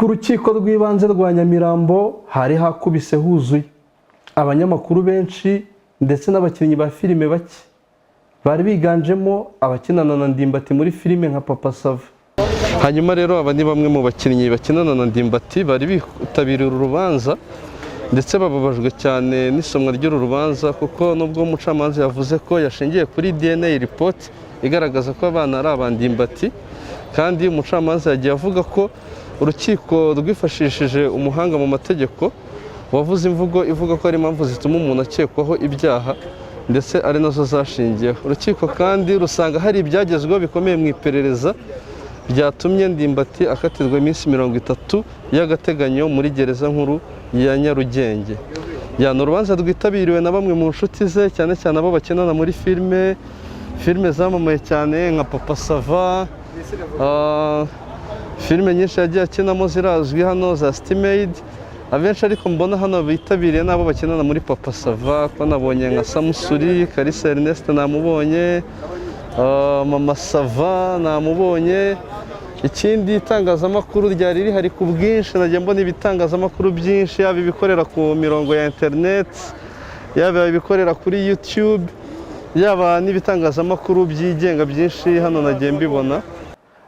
Ku rukiko rw'ibanze rwa Nyamirambo hari hakubise huzuye abanyamakuru benshi ndetse n'abakinnyi ba filime bake bari biganjemo abakinana na Ndimbati muri filime nka Papa Sava. Hanyuma rero aba ni bamwe mu bakinnyi bakinana na Ndimbati bari bitabiriye uru rubanza ndetse bababajwe cyane n'isomwa ry'uru rubanza kuko nubwo umucamanza yavuze ko yashingiye kuri DNA report igaragaza ko abana ari abandimbati, kandi umucamanza yagiye avuga ko urukiko rwifashishije umuhanga mu mategeko wavuze imvugo ivuga ko ari impamvu zituma umuntu akekwaho ibyaha ndetse ari nazo zashingiyeho. Urukiko kandi rusanga hari ibyagezweho bikomeye mu iperereza byatumye Ndimbati akatirwa iminsi 30 y'agateganyo muri gereza nkuru ya Nyarugenge. Yana urubanza rwitabiriwe na bamwe mu nshuti ze cyane cyane abo bakinana muri filime zamamaye cyane nka Papa Sava, filime nyinshi yagiye akinamo zirazwi hano za Stimade. Abenshi ariko mbona hano bitabiriye nabo bakinana muri Papa Sava, ko nabonye nka Samusuri, Kalisa Ernest namubonye, Mama Sava namubonye. Ikindi itangazamakuru ryari rihari ku bwinshi, nagiye mbona ibitangazamakuru byinshi, yaba ibikorera ku mirongo ya internet, yaba ibikorera kuri YouTube, yaba n'ibitangazamakuru byigenga byinshi hano nagiye mbibona.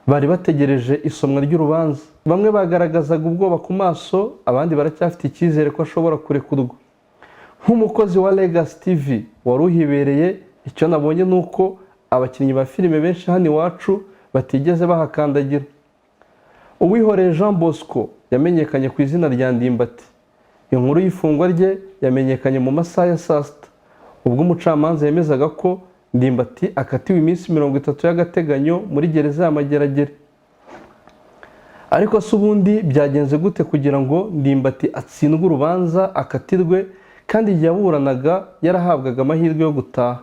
Bari bategereje isomwa ry'urubanza. Bamwe bagaragazaga ubwoba ku maso, abandi baracyafite icyizere ko ashobora kurekurwa. Nk'umukozi wa Legacy TV wari uhibereye, icyo nabonye nuko abakinnyi ba filime benshi hano iwacu batigeze bahakandagira. Uwihoreye Jean Bosco yamenyekanye ku izina rya Ndimbati. Inkuru y'ifungwa rye yamenyekanye mu masaha ya saa sita, ubwo umucamanza yemezaga ko Ndimbati akatiwe iminsi 30 y'agateganyo muri gereza ya Mageragere. Ariko se ubundi byagenze gute kugira ngo Ndimbati atsindwe urubanza akatirwe kandi yaburanaga yarahabwaga amahirwe yo gutaha?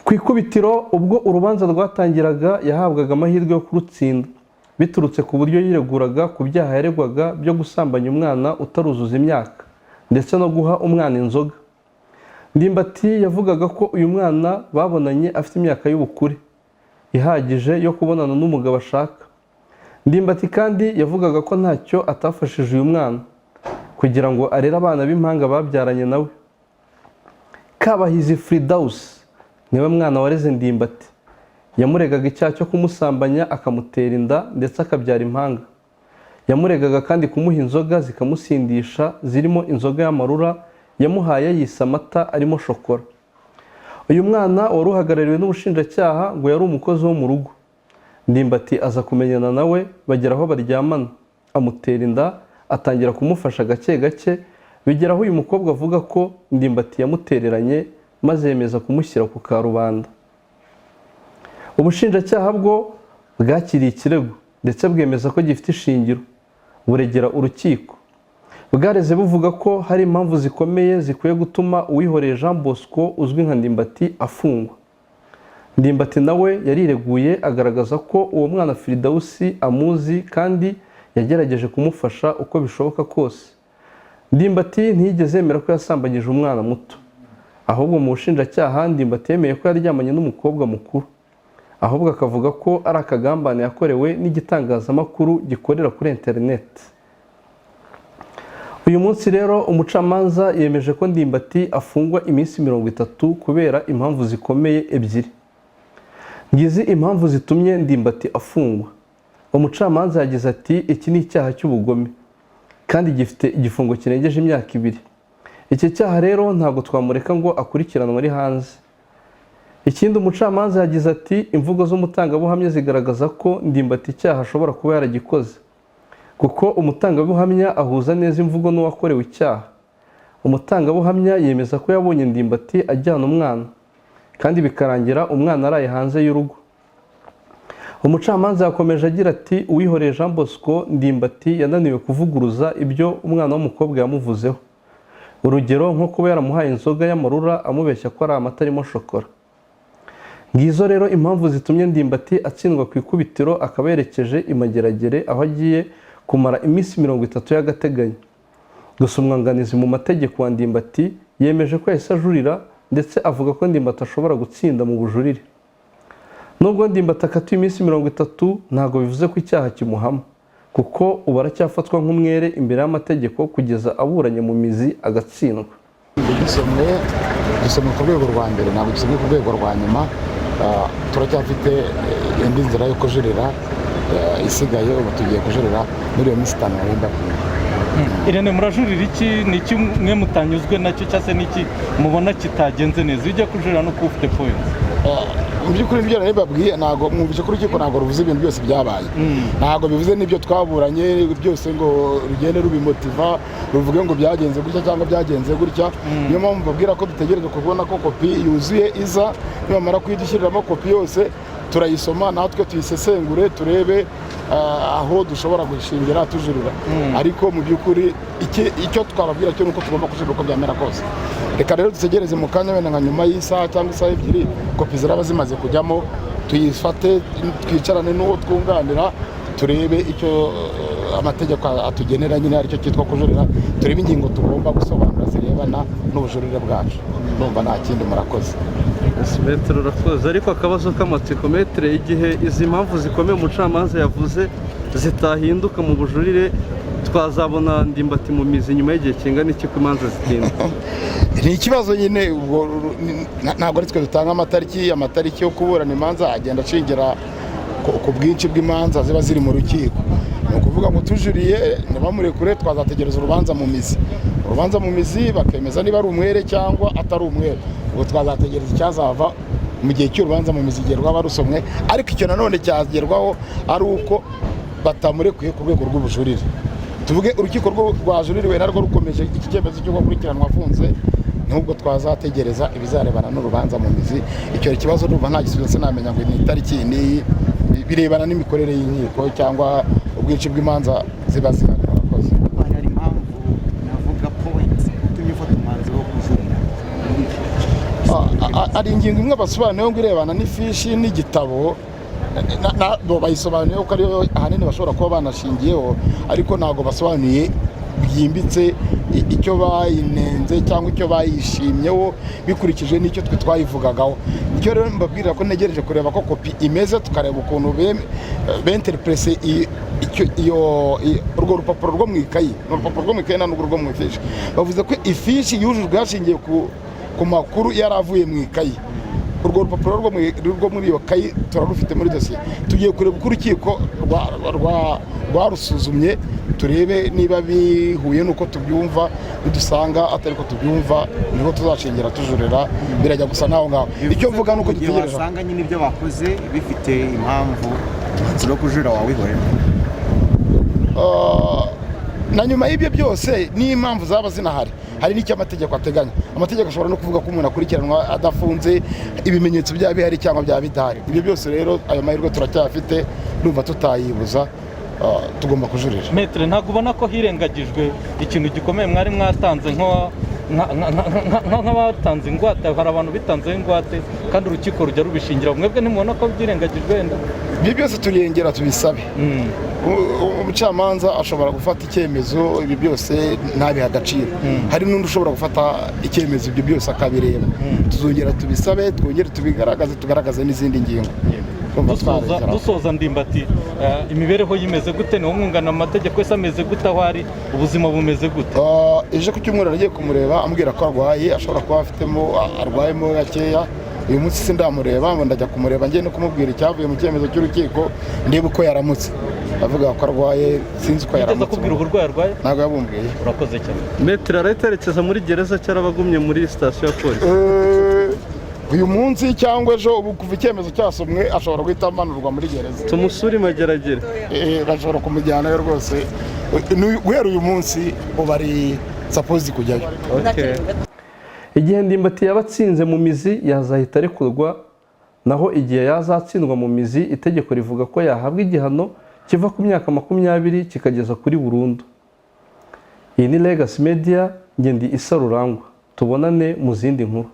Ku ikubitiro ubwo urubanza rwatangiraga yahabwaga amahirwe yo kurutsinda biturutse ku buryo yireguraga ku byaha yaregwaga byo gusambanya umwana utaruzuza imyaka ndetse no guha umwana inzoga. Ndimbati yavugaga ko uyu mwana babonanye afite imyaka y'ubukure ihagije yo kubonana n'umugabo ashaka. Ndimbati kandi yavugaga ko ntacyo atafashije uyu mwana kugira ngo arere abana b'impanga babyaranye nawe. Kabahizi Fridaus niwe mwana wareze Ndimbati. Yamuregaga icyaha cyo kumusambanya akamutera inda ndetse akabyara impanga. Yamuregaga kandi kumuha inzoga zikamusindisha zirimo inzoga y'amarura yamuhaye yise amata arimo shokora. Uyu mwana wari uhagarariwe n'ubushinjacyaha ngo yari umukozi wo mu rugo. Ndimbati aza kumenyana nawe bagera aho baryamana, amutera inda, atangira kumufasha gake gake, bigeraho uyu mukobwa avuga ko Ndimbati yamutereranye maze yemeza kumushyira ku karubanda. Ubushinjacyaha bwo bwakiriye ikirego ndetse bwemeza ko gifite ishingiro, buregera urukiko. Bwareze buvuga ko hari impamvu zikomeye zikwiye gutuma Uwihoreye Jean Bosco uzwi nka Ndimbati afungwa. Ndimbati nawe yarireguye agaragaza ko uwo mwana Firidausi amuzi kandi yagerageje kumufasha uko bishoboka kose. Ndimbati ntiyigeze yemera ko yasambanyije umwana muto, ahubwo mu bushinjacyaha Ndimbati yemeye ko yaryamanye n'umukobwa mukuru, ahubwo akavuga ko ari akagambane yakorewe n'igitangazamakuru gikorera kuri internet. Uyu munsi rero umucamanza yemeje ko Ndimbati afungwa iminsi 30 kubera impamvu zikomeye ebyiri. Ngizi impamvu zitumye Ndimbati afungwa. Umucamanza yagize ati iki ni icyaha cy'ubugome kandi gifite igifungo kirengeje imyaka 2. Iki cyaha rero ntabwo twamureka ngo akurikiranwe ari hanze. Ikindi umucamanza yagize ati imvugo z'umutangabuhamya zigaragaza ko Ndimbati icyaha ashobora kuba yaragikoze, kuko umutangabuhamya ahuza neza imvugo n'uwakorewe icyaha. Umutangabuhamya yemeza ko yabonye Ndimbati ajyana umwana kandi bikarangira umwana araye hanze y'urugo. Umucamanza yakomeje agira ati Uwihoreye Jean Bosco Ndimbati yananiwe kuvuguruza ibyo umwana w'umukobwa yamuvuzeho. Urugero nko kuba yaramuhaye inzoga y'amarura amubeshya ko ari amata arimo shokora. Ngizo rero impamvu zitumye Ndimbati atsindwa ku ikubitiro akaba yerekeje i Mageragere aho agiye kumara iminsi 30 y'agateganyo. Gusa umwunganizi mu mategeko wa Ndimbati yemeje ko yahise ajurira ndetse avuga ko Ndimbati ashobora gutsinda mu bujurire. Nubwo Ndimbati akatiwe iminsi 30 ntabwo bivuze ko icyaha kimuhama, kuko ubu aracyafatwa nk'umwere imbere y'amategeko kugeza aburanye mu mizi agatsindwa. dusomwe ku rwego rwa mbere, ntabwo dusomwe ku rwego rwa nyuma. Turacyafite indi nzira yo kujurira isigaye, ubu tugiye kujurira muri iyo minsi 5 wenda. Irene, murajurira iki? Ni iki mwe mutanyuzwe nacyo cyangwa se n'iki mubona kitagenze neza ujya kujurira no kufite points? Mu by'ukuri ibyo nababwiye ntabwo mwumvise ko urukiko ntabwo ruvuze ibintu byose byabaye, ntabwo bivuze n'ibyo twaburanye byose ngo rugende rubimotiva ruvuge ngo byagenze gutya cyangwa byagenze gutya. Niyo mpamvu mbabwira ko dutegereje kubona ko kopi yuzuye iza, nibamara kuyidushyiramo kopi yose turayisoma natwe tuyisesengure turebe aho dushobora gushingira tujurira. Ariko mu by'ukuri icyo twababwira cyo nuko tugomba kujurira uko byamera kose. Reka rero dutegereze mu kanya wenda nka nyuma y'isaha cyangwa isaha ebyiri kopi ziraba zimaze kujyamo, tuyifate twicarane n'uwo twunganira turebe icyo amategeko atugenera, nyine aricyo cyitwa kujurira, turebe ingingo tugomba gusobanura zirebana n'ubujurire bwacu. Ndumva nta kindi. Murakoze. Metero urakoze, ariko akabazo k'amatsiko metere, igihe izi mpamvu zikomeye umucamanza yavuze zitahinduka mu bujurire, twazabona Ndimbati mu mizi nyuma y'igihe kingana iki ko imanza zitinda? Ni ikibazo nyine, ntabwo ari twe dutanga amatariki yo kuburana imanza, agenda ashingira ku bwinshi bw'imanza ziba ziri mu rukiko. Ni ukuvuga ngo tujuriye ntibamurekure, twazategereza urubanza mu mizi bakemeza niba ari umwere cyangwa atari umwere. Ubwo twazategereza icyazava mu gihe cy'urubanza mu mizi igihe rwaba rusomwe, ariko icyo nanone cyagerwaho ari uko batamurekuye ku rwego rw'ubujurire. Tuvuge urukiko rwajuririwe narwo rukomeje iki cyemezo cyo gukurikiranwa afunze, nubwo twazategereza ibizarebana n'urubanza mu mizi. Icyo kibazo numva nta gisubizo sinamenya ngo ni itariki n'iyi, birebana n'imikorere y'inkiko cyangwa ubwinshi bw'imanza ziba zihari. Murakoze. Hari impamvu navuga points utumye ufata umwanzuro wo kujurira? Ari ingingo imwe basobanuye ngo irebana n'ifishi n'igitabo, bayisobanuye ko ariyo ahanini bashobora kuba banashingiyeho, ariko ntabwo basobanuye byimbitse icyo bayinenze cyangwa icyo bayishimyeho bikurikije n'icyo twe twayivugagaho. Icyo rero mbabwira ko ntegereje kureba ko kopi imeze, tukareba ukuntu benterprese urwo rupapuro rwo mu ikayi. Urupapuro rwo mu ikayi ntabwo rwo mu ifishi. Bavuze ko ifishi yujujwe hashingiye ku makuru yari avuye mu ikayi. Urwo rupapuro rwo muri iyo kayi turarufite muri dosiye. Tugiye kureba uko urukiko rwarusuzumye, turebe niba bihuye n'uko tubyumva, bidusanga atari ko tubyumva niho tuzashingira tujurira. Birajya gusa naho ngaho. Icyo mvuga nuko dutegereje wasanga nyine ibyo bakoze bifite impamvu umwanzuro wo kujurira wawihorera. Na nyuma y'ibyo byose n'impamvu zaba zinahari, hari n'icyo amategeko ateganya. Amategeko ashobora no kuvuga ko umuntu akurikiranwa adafunze, ibimenyetso byaba bihari cyangwa byaba bidahari. Ibyo byose rero ayo mahirwe turacyafite, ndumva tutayibuza, tugomba kujurira. Metre, ntabwo ubona ko hirengagijwe ikintu gikomeye mwari mwatanze nk'abatanze ingwate? Hari abantu bitanzeho ingwate kandi urukiko rujya rubishingira, mwebwe ntimubona ko byirengagijwe wenda? Ibyo byose turengera tubisabe. Umucamanza ashobora gufata icyemezo, ibi byose ntabiha agaciro. Hari n'undi ushobora gufata icyemezo, ibyo byose akabireba. Tuzongera tubisabe, twongere tugaragaze n'izindi ngingo. Dusoza, Ndimbati, imibereho yimeze gute? Ni umwunganira mu mategeko wese ameze gute? Aho ari ubuzima bumeze gute? Ejo ku cyumweru nagiye kumureba ambwira ko arwaye, ashobora kuba arwayemo gakeya. Uyu munsi sindamureba, ngo ndajya kumureba ngiye no kumubwira icyavuye mu cyemezo cy'urukiko, ndebe uko yaramutse. Avuga ko arwaye, sinzi uko yaramutse. Kubwira uburwayi arwaye? Ntabwo yabumbwiye. Urakoze cyane. Metere araterekeza muri gereza cyangwa abagumye muri sitasiyo ya polisi? Uyu munsi cyangwa ejo, ubu kuva icyemezo cyasomwe ashobora guhita amanurwa muri gereza. Tumusure Mageragere. Bashobora kumujyanayo rwose. Guhera uyu munsi ubu ari sapozi kujyayo. Igihe Ndimbati yaba atsinze mu mizi yazahita arekurwa, naho igihe yazatsindwa mu mizi itegeko rivuga ko yahabwa igihano kiva ku myaka 20 kikageza kuri burundu. Iyi ni Legacy Media, njye ndi Isa Rurangwa. Tubonane mu zindi nkuru.